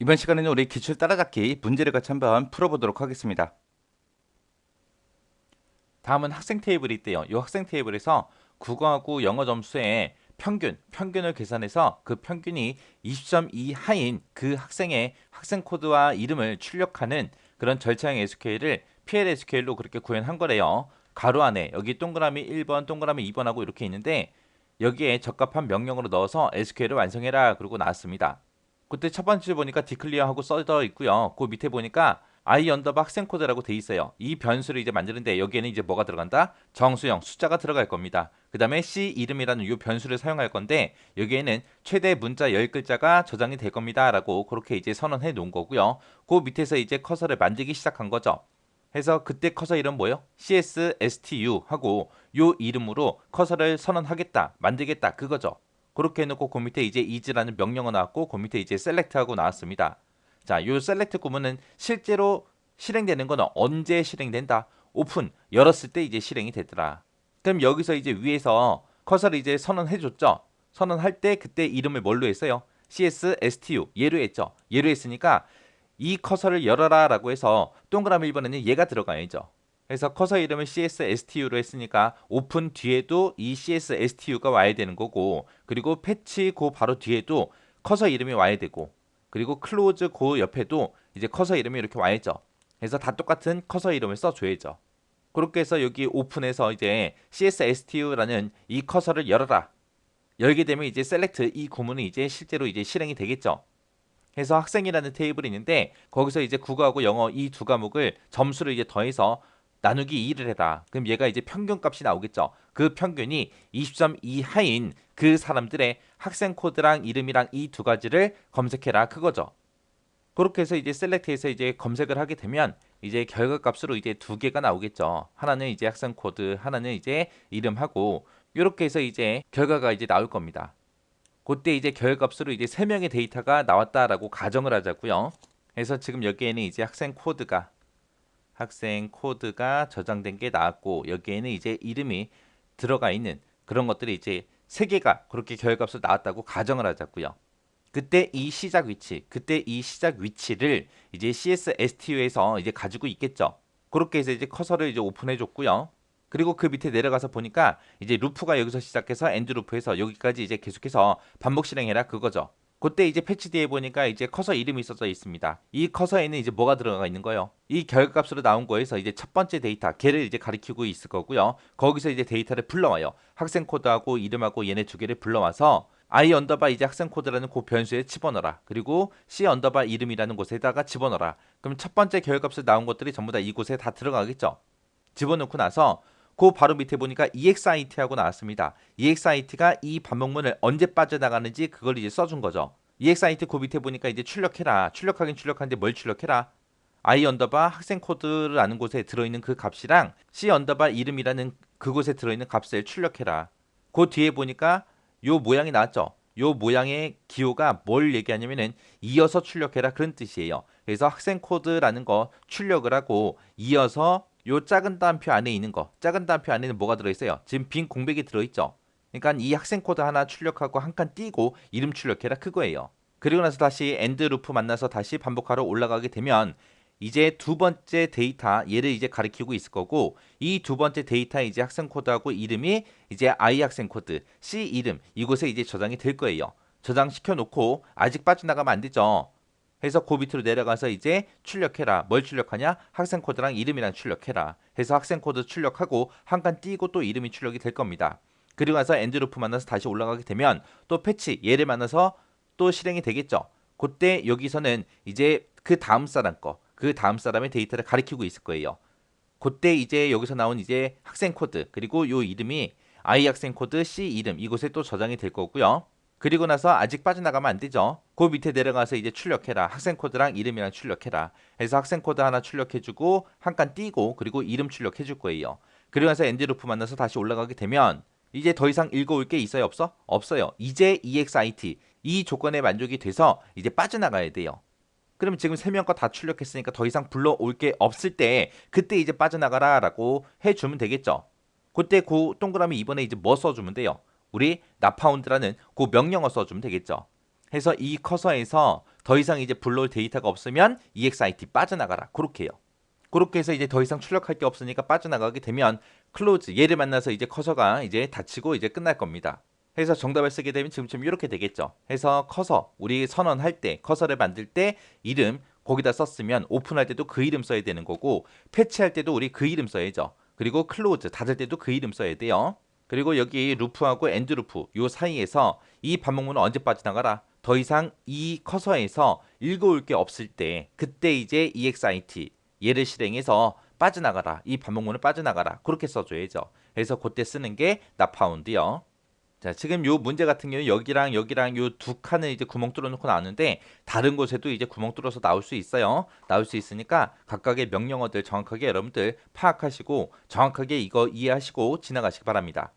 이번 시간에는 우리 기출 따라잡기 문제를 같이 한번 풀어보도록 하겠습니다. 다음은 학생 테이블이 있대요. 이 학생 테이블에서 국어하고 영어 점수의 평균을 계산해서 그 평균이 20점 이하인 그 학생의 학생 코드와 이름을 출력하는 그런 절차형 SQL을 PL SQL로 그렇게 구현한 거래요. 가로 안에 여기 동그라미 1번, 동그라미 2번하고 이렇게 있는데 여기에 적합한 명령으로 넣어서 SQL을 완성해라 그러고 나왔습니다. 그때 첫 번째 보니까 디클리어하고 써져 있고요. 그 밑에 보니까 i 언더바 학생 코드라고 돼 있어요. 이 변수를 이제 만드는데 여기에는 이제 뭐가 들어간다? 정수형 숫자가 들어갈 겁니다. 그 다음에 c 이름이라는 이 변수를 사용할 건데 여기에는 최대 문자 10글자가 저장이 될 겁니다. 라고 그렇게 이제 선언해 놓은 거고요. 그 밑에서 이제 커서를 만들기 시작한 거죠. 해서 그때 커서 이름 뭐예요? CSSTU 하고 요 이름으로 커서를 선언하겠다, 만들겠다 그거죠. 그렇게 해놓고 그 밑에 이제 is라는 명령어 나왔고 그 밑에 이제 select하고 나왔습니다. 자, 요 select 구문은 실제로 실행되는 거는 언제 실행된다? 오픈 열었을 때 이제 실행이 되더라. 그럼 여기서 이제 위에서 커서를 이제 선언해줬죠. 선언할 때 그때 이름을 뭘로 했어요? CSSTU 얘로 했죠. 얘로 했으니까 이 커서를 열어라 라고 해서 동그라미 1번에는 얘가 들어가야죠. 그래서 커서 이름을 CSSTU로 했으니까 오픈 뒤에도 이 CSSTU가 와야 되는 거고 그리고 패치 그 바로 뒤에도 커서 이름이 와야 되고 그리고 클로즈 그 옆에도 이제 커서 이름이 이렇게 와야죠. 그래서 다 똑같은 커서 이름을 써줘야죠. 그렇게 해서 여기 오픈해서 이제 CSSTU라는 이 커서를 열어라. 열게 되면 이제 select 이 구문이 이제 실제로 이제 실행이 되겠죠. 해서 학생이라는 테이블이 있는데 거기서 이제 국어하고 영어 이 두 과목을 점수를 이제 더해서 나누기 2를 해라. 그럼 얘가 이제 평균값이 나오겠죠. 그 평균이 20점 이하인 그 사람들의 학생 코드랑 이름이랑 이 두 가지를 검색해라. 그거죠. 그렇게 해서 이제 셀렉트해서 이제 검색을 하게 되면 이제 결과값으로 이제 두 개가 나오겠죠. 하나는 이제 학생 코드, 하나는 이제 이름하고 이렇게 해서 이제 결과가 이제 나올 겁니다. 그때 이제 결과값으로 이제 3명의 데이터가 나왔다라고 가정을 하자고요. 그래서 지금 여기에는 이제 학생 코드가 저장된 게 나왔고 여기에는 이제 이름이 들어가 있는 그런 것들이 이제 3개가 그렇게 결과값으로 나왔다고 가정을 하자고요. 그때 이 시작 위치를 이제 CSSTU에서 이제 가지고 있겠죠. 그렇게 해서 이제 커서를 이제 오픈해 줬고요. 그리고 그 밑에 내려가서 보니까 이제 루프가 여기서 시작해서 엔드 루프에서 여기까지 이제 계속해서 반복 실행해라 그거죠. 그때 이제 패치 뒤에 보니까 이제 커서 이름이 써져 있습니다. 이 커서에는 이제 뭐가 들어가 있는 거예요? 이 결과값으로 나온 거에서 이제 첫 번째 데이터 걔를 이제 가리키고 있을 거고요. 거기서 이제 데이터를 불러와요. 학생 코드하고 이름하고 얘네 두 개를 불러와서 i 언더바 이제 학생 코드라는 그 변수에 집어넣어라. 그리고 c 언더바 이름이라는 곳에다가 집어넣어라. 그럼 첫 번째 결과값으로 나온 것들이 전부 다 이곳에 다 들어가겠죠. 집어넣고 나서 그 바로 밑에 보니까 EXIT하고 나왔습니다. EXIT가 이 반복문을 언제 빠져나가는지 그걸 이제 써준 거죠. EXIT 그 밑에 보니까 이제 출력해라. 출력하긴 출력하는데 뭘 출력해라? i 언더바 학생 코드라는 곳에 들어있는 그 값이랑 c 언더바 이름이라는 그곳에 들어있는 값을 출력해라. 그 뒤에 보니까 요 모양이 나왔죠. 요 모양의 기호가 뭘 얘기하냐면은 이어서 출력해라 그런 뜻이에요. 그래서 학생 코드라는 거 출력을 하고 이어서 요 작은 따옴표 안에 있는 거, 작은 따옴표 안에는 뭐가 들어있어요? 지금 빈 공백이 들어있죠. 그러니까 이 학생 코드 하나 출력하고 한 칸 띄고 이름 출력해라 그거예요. 그리고 나서 다시 엔드 루프 만나서 다시 반복하러 올라가게 되면 이제 두 번째 데이터 얘를 이제 가리키고 있을 거고 이 두 번째 데이터 이제 학생 코드하고 이름이 이제 I 학생 코드, C 이름 이곳에 이제 저장이 될 거예요. 저장시켜 놓고 아직 빠져나가면 안 되죠. 해서 그 밑으로 내려가서 이제 출력해라. 뭘 출력하냐? 학생 코드랑 이름이랑 출력해라. 해서 학생 코드 출력하고 한 칸 띄고 또 이름이 출력이 될 겁니다. 그리고 나서 엔드 루프 만나서 다시 올라가게 되면 또 패치 얘를 만나서 또 실행이 되겠죠. 그때 여기서는 이제 그 다음 사람의 데이터를 가리키고 있을 거예요. 그때 이제 여기서 나온 이제 학생 코드 그리고 요 이름이 I 학생 코드 C 이름 이곳에 또 저장이 될 거고요. 그리고 나서 아직 빠져나가면 안 되죠. 그 밑에 내려가서 이제 출력해라. 학생 코드랑 이름이랑 출력해라. 해서 학생 코드 하나 출력해주고 한 칸 띄고 그리고 이름 출력해줄 거예요. 그리고 나서 엔드 루프 만나서 다시 올라가게 되면 이제 더 이상 읽어올 게 있어요 없어? 없어요. 이제 EXIT 이 조건에 만족이 돼서 이제 빠져나가야 돼요. 그럼 지금 세 명 거 다 출력했으니까 더 이상 불러올 게 없을 때 그때 이제 빠져나가라라고 해주면 되겠죠. 그때 그 동그라미 이번에 이제 뭐 써주면 돼요? 우리 나파운드라는 그 명령어 써주면 되겠죠. 해서 이 커서에서 더 이상 이제 불러올 데이터가 없으면 EXIT 빠져나가라. 그렇게 해요. 그렇게 해서 이제 더 이상 출력할 게 없으니까 빠져나가게 되면 클로즈 얘를 만나서 이제 커서가 이제 닫히고 이제 끝날 겁니다. 해서 정답을 쓰게 되면 지금처럼 이렇게 되겠죠. 해서 커서 우리 선언할 때 커서를 만들 때 이름 거기다 썼으면 오픈할 때도 그 이름 써야 되는 거고 패치할 때도 우리 그 이름 써야죠. 그리고 클로즈 닫을 때도 그 이름 써야 돼요. 그리고 여기 루프하고 엔드 루프 요 사이에서 이 반복문은 언제 빠져나가라? 더 이상 이 커서에서 읽어올 게 없을 때 그때 이제 EXIT 얘를 실행해서 빠져나가라. 이 반복문을 빠져나가라. 그렇게 써줘야죠. 그래서 그때 쓰는 게 not found요. 자, 지금 요 문제 같은 경우는 여기랑 여기랑 요 두 칸을 이제 구멍 뚫어 놓고 나왔는데 다른 곳에도 이제 구멍 뚫어서 나올 수 있어요. 나올 수 있으니까 각각의 명령어들 정확하게 여러분들 파악하시고 정확하게 이거 이해하시고 지나가시기 바랍니다.